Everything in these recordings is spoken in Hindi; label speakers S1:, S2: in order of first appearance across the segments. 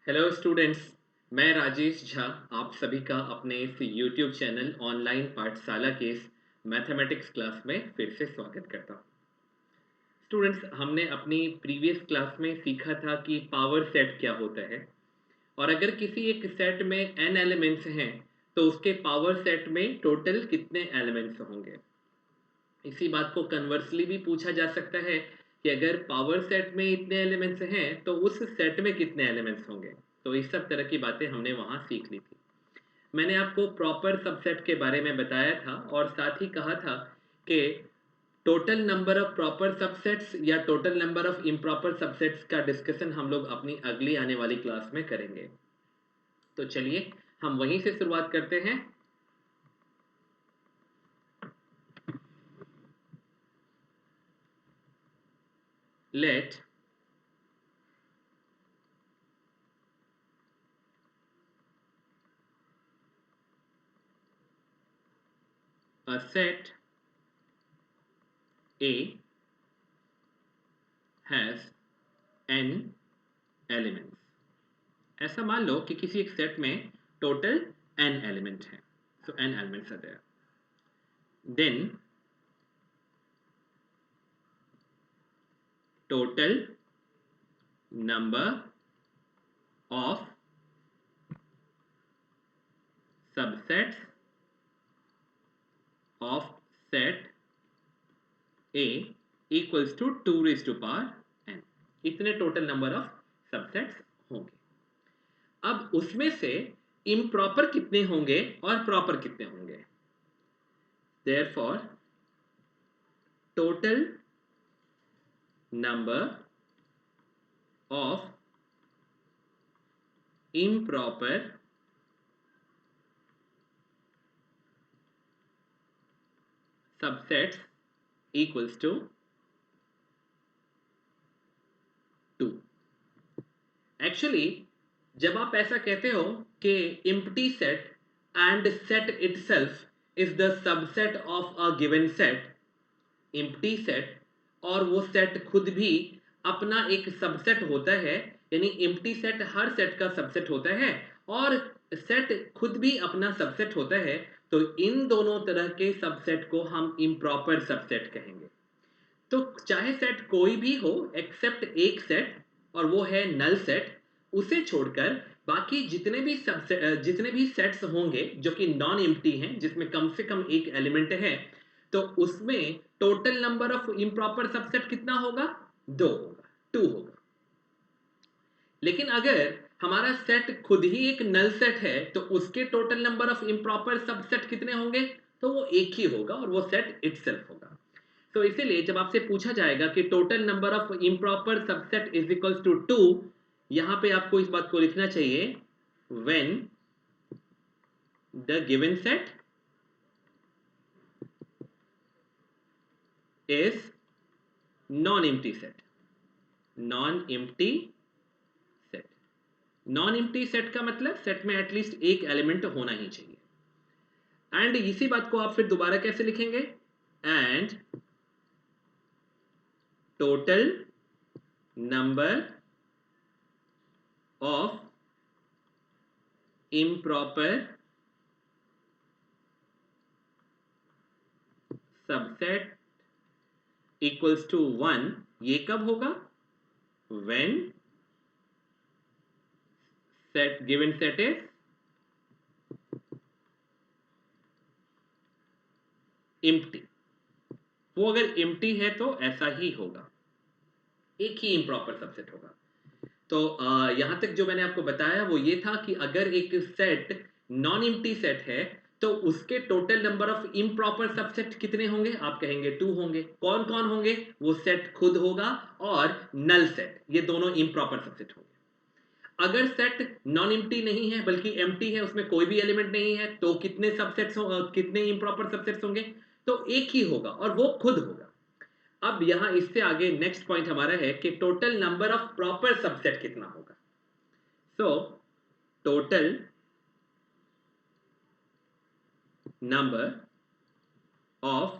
S1: Hello students. मैं राजेश झा आप सभी का अपने इस यूट्यूब चैनल ऑनलाइन पाठशाला के इस मैथमेटिक्स क्लास में फिर से स्वागत करता हूँ। स्टूडेंट्स, हमने अपनी प्रीवियस क्लास में सीखा था कि पावर सेट क्या होता है और अगर किसी एक सेट में n एलिमेंट्स हैं तो उसके पावर सेट में टोटल कितने एलिमेंट्स होंगे। इसी बात को कन्वर्सली भी पूछा जा सकता है कि अगर पावर सेट में इतने एलिमेंट्स हैं तो उस सेट में कितने एलिमेंट्स होंगे। तो इस सब तरह की बातें हमने वहां सीख ली थी। मैंने आपको प्रॉपर सबसेट के बारे में बताया था और साथ ही कहा था कि total number of proper subsets या total number of improper subsets का डिस्कशन हम लोग अपनी अगली आने वाली क्लास में करेंगे। तो चलिए हम वहीं से शुरुआत करते हैं। Let a set A has n elements। ऐसा मान लो कि किसी एक सेट में टोटल n एलिमेंट है। So n elements are there. Then total number of subsets of set A equals to 2 raise to power n। इतने टोटल नंबर ऑफ सबसेट्स होंगे। अब उसमें से इम्प्रॉपर कितने होंगे और प्रॉपर कितने होंगे। Therefore total number of improper subsets equals to 2। Actually जब आप ऐसा कहते हो कि empty set and set itself is the subset of a given set, empty set और वो सेट खुद भी अपना एक सबसेट होता है, यानी empty set हर सेट का सबसेट होता है और सेट खुद भी अपना सबसेट होता है। तो इन दोनों तरह के सबसेट को हम इम्प्रॉपर सबसेट कहेंगे। तो चाहे सेट कोई भी हो एक्सेप्ट एक सेट और वो है नल सेट, उसे छोड़कर बाकी जितने भी सेट्स होंगे जो कि नॉन एम्प्टी हैं, जिसमें कम से कम एक एलिमेंट है, तो उसमें total number of improper subset कितना होगा? 2 होगा, 2 होगा। लेकिन अगर हमारा सेट खुद ही एक नल सेट है तो उसके total number of improper subset कितने होंगे? तो वो एक ही होगा और वो सेट इटसेल्फ होगा। तो इसीलिए जब आपसे पूछा जाएगा कि total number of improper subset is equals to 2, यहां पे आपको इस बात को लिखना चाहिए when the given set is non empty set. Non empty set, non empty set का मतलब सेट में एटलीस्ट एक एलिमेंट होना ही चाहिए। एंड इसी बात को आप फिर दोबारा कैसे लिखेंगे? And total number of improper subset equals to 1। ये कब होगा? When set given set is empty. वो अगर एम्प्टी है तो ऐसा ही होगा, एक ही इम्प्रॉपर सबसेट होगा। तो यहां तक जो मैंने आपको बताया वो ये था कि अगर एक सेट नॉन एम्प्टी सेट है तो उसके total number of improper subset कितने होंगे? आप कहेंगे 2 होंगे। कौन कौन होंगे? वो सेट खुद होगा और नल सेट, ये दोनों इम्प्रॉपर सबसेट होंगे। अगर सेट नॉन एम्प्टी नहीं है बल्कि एम्प्टी है, उसमें कोई भी एलिमेंट नहीं है, तो कितने सबसेट्स कितने इम्प्रॉपर सबसेट्स होंगे? तो एक ही होगा और वो खुद होगा। अब यहां इससे आगे नेक्स्ट पॉइंट हमारा है कि total number of proper subset कितना होगा। So total number of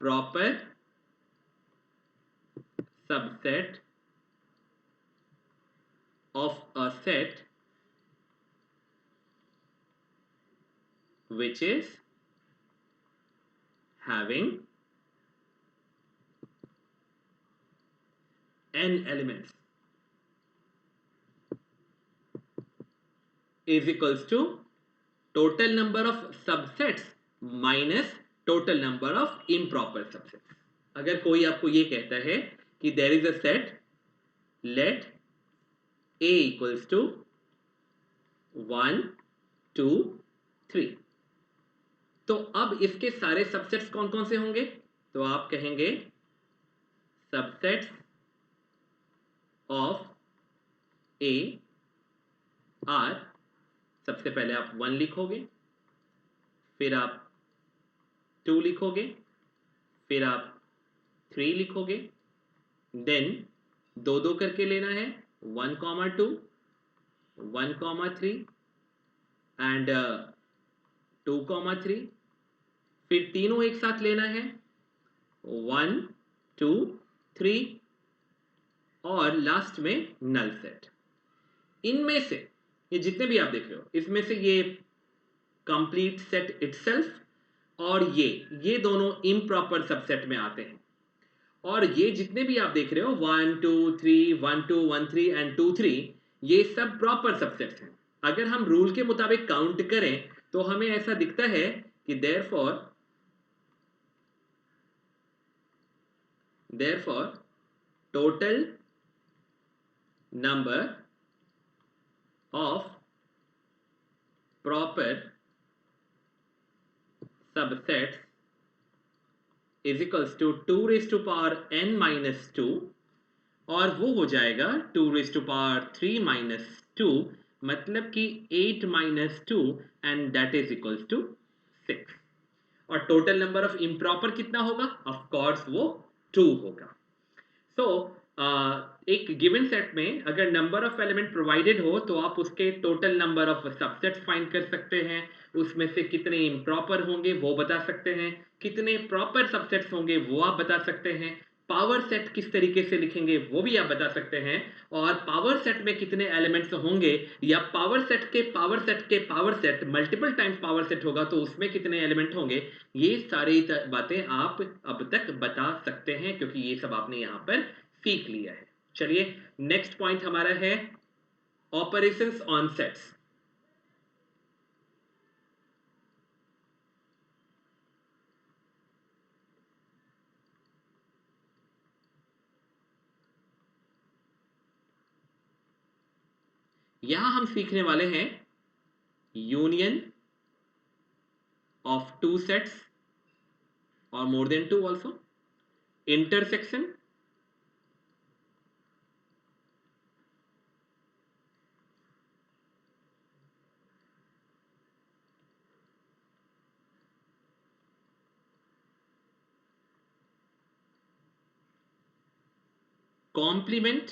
S1: proper subset of a set which is having n elements is equals to total number of subsets minus total number of improper subsets. अगर कोई आपको ये कहता है कि there is a set let a equals to 1 2 3, तो अब इसके सारे सबसेट्स कौन कौन से होंगे? तो आप कहेंगे सबसेट्स ऑफ ए आर, सबसे पहले आप 1 लिखोगे, फिर आप 2 लिखोगे, फिर आप 3 लिखोगे, देन दो दो करके लेना है 1 2 1 3 एंड 2 3, फिर तीनों एक साथ लेना है 1 2 3 और लास्ट में नल सेट। इनमें से ये जितने भी आप देख रहे हो इसमें से ये कंप्लीट सेट इटसेल्फ और ये दोनों इम्प्रॉपर सबसेट में आते हैं, और ये जितने भी आप देख रहे हो 1 2 3 1 2 1 3 एंड 2 3 ये सब प्रॉपर सबसेट्स हैं। अगर हम रूल के मुताबिक काउंट करें तो हमें ऐसा दिखता है कि therefore total number of proper subsets is equals to 2 raised to power n minus 2, और वो हो जाएगा 2 raised to power 3 minus 2, मतलब कि 8 minus 2 and that is equals to 6। और टोटल नंबर ऑफ इम्प्रॉपर कितना होगा? ऑफ कोर्स वो 2 होगा। सो एक गिवन सेट में अगर नंबर ऑफ एलिमेंट प्रोवाइडेड हो तो आप उसके total number of subsets find कर सकते हैं, उसमें से कितने इम्प्रॉपर होंगे वो बता सकते हैं, कितने प्रॉपर सबसेट्स होंगे वो आप बता सकते हैं, पावर सेट किस तरीके से लिखेंगे वो भी आप बता सकते हैं, और पावर सेट में कितने एलिमेंट्स होंगे या पावर सेट के पावर सेट के power set multiple times power set होगा तो उसमें कितने एलिमेंट होंगे, ये सारी बातें आप अब तक बता सकते हैं क्योंकि ये सब आपने यहां पर सीख लिया है। चलिए नेक्स्ट पॉइंट हमारा है ऑपरेशंस ऑन सेट्स। यहां हम सीखने वाले हैं यूनियन ऑफ टू सेट्स और more than two also, intersection, complement,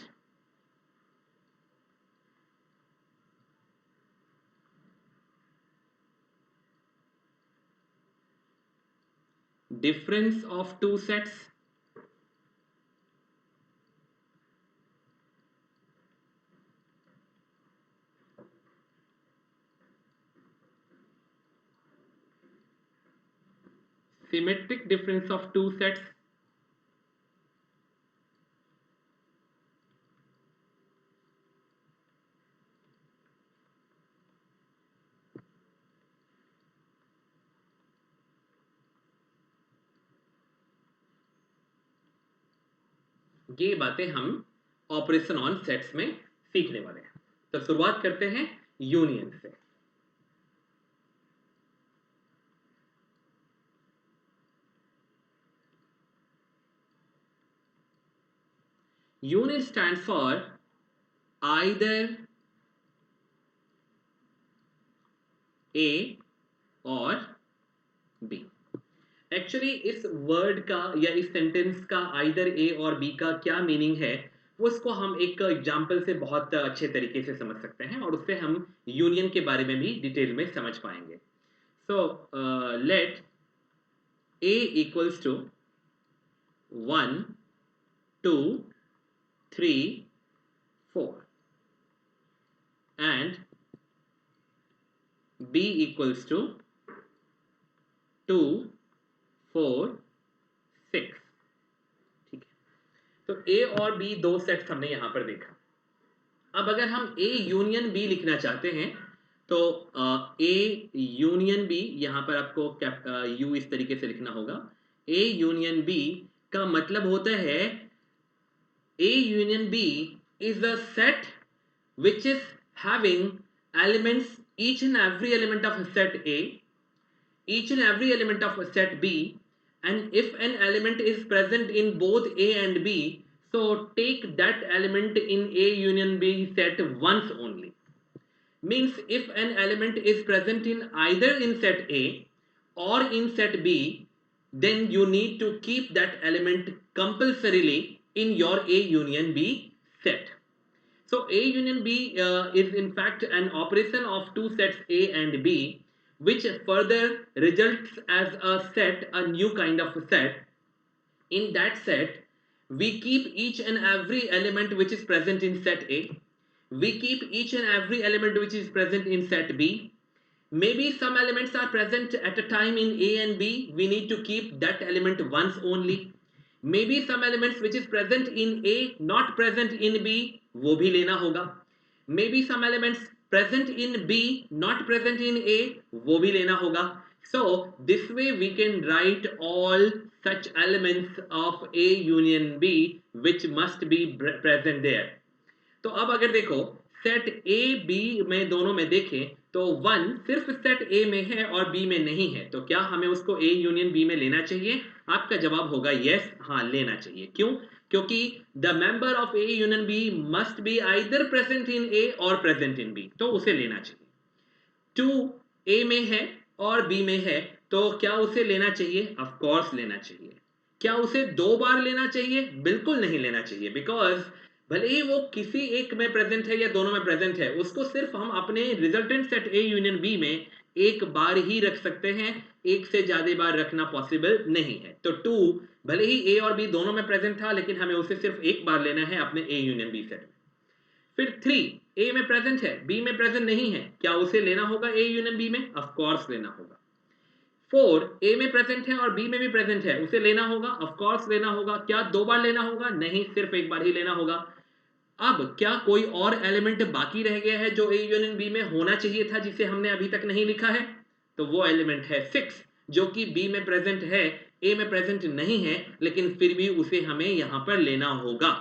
S1: difference of two sets, symmetric difference of two sets, ये बातें हम ऑपरेशन ऑन सेट्स में सीखने वाले हैं। तो शुरुआत करते हैं यूनियन से। यूनियन स्टैंड फॉर आइदर ए और बी। एक्चुअली इस वर्ड का या इस सेंटेंस का आइदर ए और बी का क्या मीनिंग है वो उसको हम एक एग्जाम्पल से बहुत अच्छे तरीके से समझ सकते हैं और उससे हम यूनियन के बारे में भी डिटेल में समझ पाएंगे। So let A equals to 1 2 3 4, and B equals to 2, 4, 6। ठीक है, तो A और B दो सेट्स हमने यहां पर देखा। अब अगर हम A यूनियन B लिखना चाहते हैं तो A यूनियन B, यहां पर आपको U इस तरीके से लिखना होगा। A यूनियन B का मतलब होता है A union B is a set which is having elements, each and every element of set A, each and every element of set B, and if an element is present in both A and B, so take that element in A union B set once only. Means if an element is present in either in set A or in set B, then you need to keep that element compulsorily in your A union B set. So A union B is in fact an operation of two sets A and B, which further results as a set, a new kind of set. In that set, we keep each and every element which is present in set A. We keep each and every element which is present in set B. Maybe some elements are present at a time in A and B. We need to keep that element once only. Maybe some elements which is present in A not present in B, वो भी लेना होगा। Maybe some elements present in B not present in A, वो भी लेना होगा। So this way we can write all such elements of A union B which must be present there. तो अब अगर देखो सेट ए बी में दोनों में देखें तो वन सिर्फ सेट ए में है और बी में नहीं है, तो क्या हमें उसको ए यूनियन बी में लेना चाहिए? आपका जवाब होगा यस, हाँ लेना चाहिए। क्यों? क्योंकि the member of A union B must be either present in A or present in B, तो उसे लेना चाहिए। टू ए में है और बी में है, तो क्या उसे लेना चाहिए? ऑफ कोर्स लेना चाहिए। क्या उसे दो बार लेना चाहिए? बिल्कुल नहीं लेना चाहिए, बिकॉज भले ही वो किसी एक में प्रेजेंट है या दोनों में प्रेजेंट है, उसको सिर्फ हम अपने resultant set A union B में एक बार ही रख सकते हैं, एक से ज्यादा बार रखना पॉसिबल नहीं है। तो टू भले ही ए और बी दोनों में प्रेजेंट था, लेकिन हमें उसे सिर्फ एक बार लेना है अपने ए यूनियन बी सेट में। फिर थ्री ए में प्रेजेंट है, बी में प्रेजेंट नहीं है, क्या उसे लेना होगा ए यूनियन बी में? ऑफ कोर्स लेना होगा। फोर ए में प्रेजेंट है और बी में भी प्रेजेंट है, उसे लेना होगा? ऑफ कोर्स लेना होगा। क्या दो बार लेना होगा? नहीं, सिर्फ एक बार ही लेना होगा। अब क्या कोई और एलिमेंट बाकी रह गया है जो ए यूनियन बी में होना चाहिए था, जिसे हमने अभी तक नहीं लिखा है? तो वो एलिमेंट है सिक्स, जो कि बी में प्रेजेंट है, ए में प्रेजेंट नहीं है, लेकिन फिर भी उसे हमें यहां पर लेना होगा।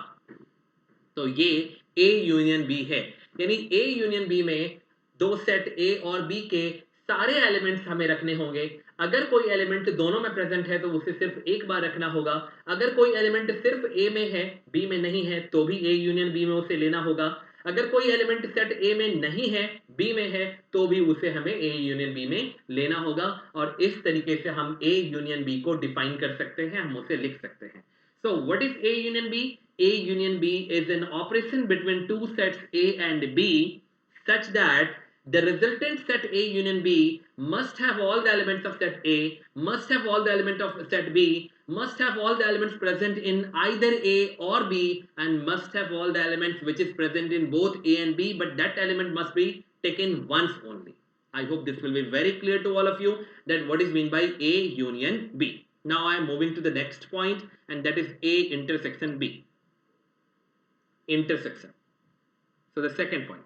S1: तो ये ए यूनियन बी है, यानी ए यूनियन बी में दो सेट ए और बी के सारे एलिमेंट्स हमें रखने होंगे। अगर कोई एलिमेंट दोनों में प्रेजेंट है तो उसे सिर्फ एक बार रखना होगा। अगर कोई एलिमेंट सिर्फ ए में है, बी में नहीं है, तो भी ए यूनियन बी में उसे लेना होगा। अगर कोई एलिमेंट सेट ए में नहीं है, बी में है, तो भी उसे हमें ए यूनियन बी में लेना होगा। और इस तरीके से हम ए यूनियन बी को डिफाइन कर सकते हैं, हम उसे लिख सकते हैं। So what is A union B? A union B is an operation between two sets A and B such that the resultant set A union B must have all the elements of set A, must have all the elements of set B, must have all the elements present in either A or B, and must have all the elements which is present in both A and B, but that element must be taken once only. I hope this will be very clear to all of you that what is meant by A union B. Now I am moving to the next point, and that is A intersection B. Intersection. So the second point.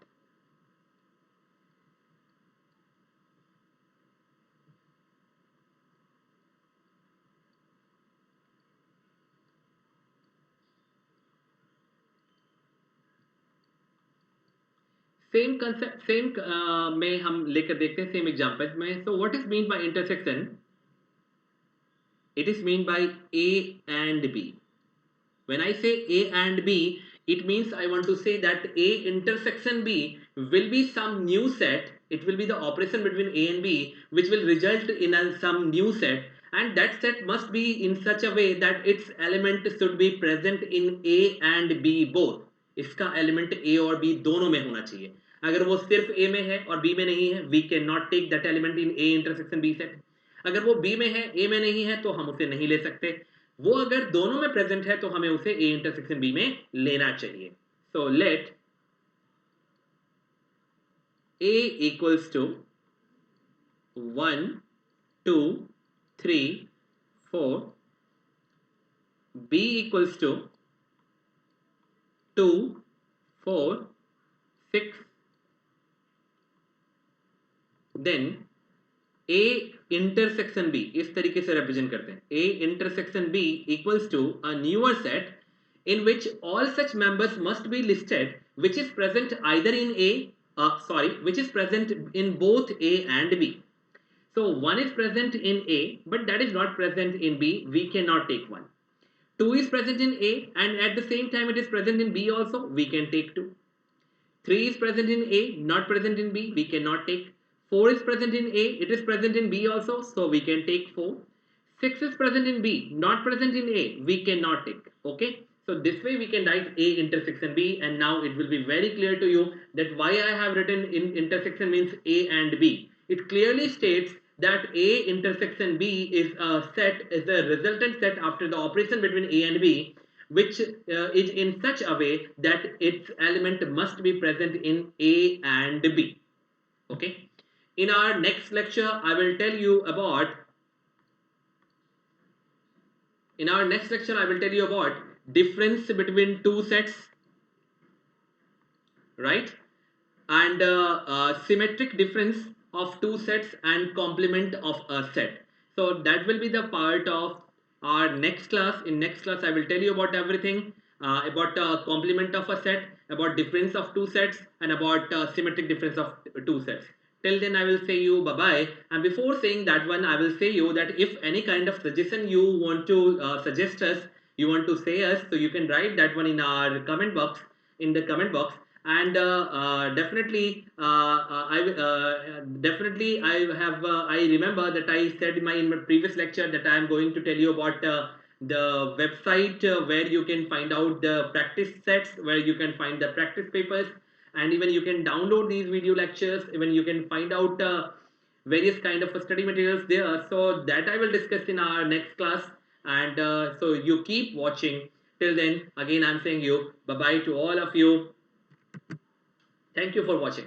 S1: Same concept same में हम लेकर देखते हैं, सेम एग्जांपल्स में। So what is mean by intersection? It is mean by A and B. When I say A and B, it means I want to say that A intersection B will be some new set. It will be the operation between A and B which will result in some new set, and that set must be in such a way that its element should be present in A and B both. इसका एलिमेंट A और B दोनों में होना चाहिए। अगर वो सिर्फ A में है और B में नहीं है, we cannot take that element in A intersection B set. अगर वो B में है, A में नहीं है, तो हम उसे नहीं ले सकते। वो अगर दोनों में प्रेजेंट है तो हमें उसे A इंटरसेक्शन B में लेना चाहिए। So let A equals to 1 2 3 4, B equals to 2 4 6, then A intersection B इस तरीके से represent करते हैं. A intersection B equals to a newer set in which all such members must be listed which is present either in which is present in both A and B. So 1 is present in A but that is not present in B, we cannot take 1. 2 is present in A and at the same time it is present in B also, we can take 2. 3 is present in A, not present in B, we cannot take. 4 is present in A, it is present in B also, so we can take 4. 6 is present in B, not present in A, we cannot take. Okay, so this way we can write A intersection B, and now it will be very clear to you that why I have written in intersection means A and B. It clearly states that A intersection B is a resultant set after the operation between A and B, which is in such a way that its element must be present in A and B. Okay. In our next lecture, I will tell you about. In our next lecture, I will tell you about difference between two sets, right? And symmetric difference of two sets and complement of a set. So that will be the part of our next class. In next class I will tell you about everything, about complement of a set, about difference of two sets, and about symmetric difference of two sets. Till then I will say you bye bye, and before saying that one I will say you that if any kind of suggestion you want to suggest us, you want to say us, so you can write that one in our comment box, in the comment box. And definitely I have I remember that I said in my previous lecture that I am going to tell you about the website where you can find out the practice sets, where you can find the practice papers, and even you can download these video lectures, even you can find out various kind of study materials there. So that I will discuss in our next class, and so you keep watching. Till then, again I'm saying you bye bye to all of you. Thank you for watching.